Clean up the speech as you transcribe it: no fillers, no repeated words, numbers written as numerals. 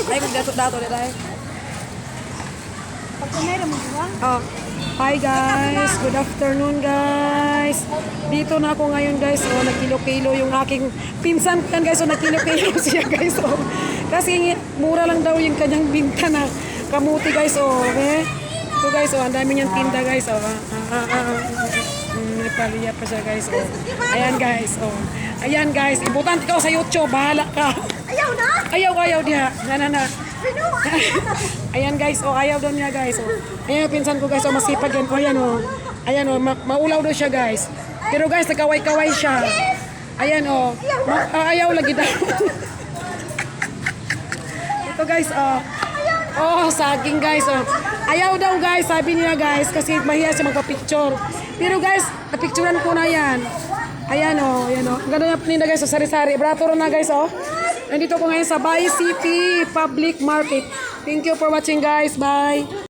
Ay, magdato-dato na tayo. Pagkamera mo ba? Oh. Hi guys, good afternoon guys. Dito na ako ngayon guys. Oh, nagkilo-kilo yung aking pinsan ko yan guys. Oh, nagkilo-kilo siya guys. Oh. Kasi mura lang daw yung kanyang binta na kamuti guys. Oh, okay? So guys, oh, ang dami niyang tinda guys. Oh. May paliya pa siya guys. Oh. Ayan guys. Oh. Ayan guys, ibutan ikaw sa YouTube. Bahala ka. Ayaw na! Ayaw diha. Na. Ayan guys, oh ayaw daw niya guys. Oh. Ayan yung pinsan ko guys, oh masipag yan. Oh ayan oh. Ayan oh, maulaw daw siya guys. Pero guys, nagkaway-kaway siya. Ayan oh. Ayaw lagi daw. Ito guys, oh. Oh, saging guys, oh. Ayaw daw guys, sabi niya guys, kasi mahiya siya magpa-picture. Pero guys, napicturean ko na yan. Ayan oh, ayan oh. Gano'n yung paninda guys, oh, sari-sari. Brato na guys, oh. Nandito ko ngayon sa Bay City Public Market. Thank you for watching guys. Bye.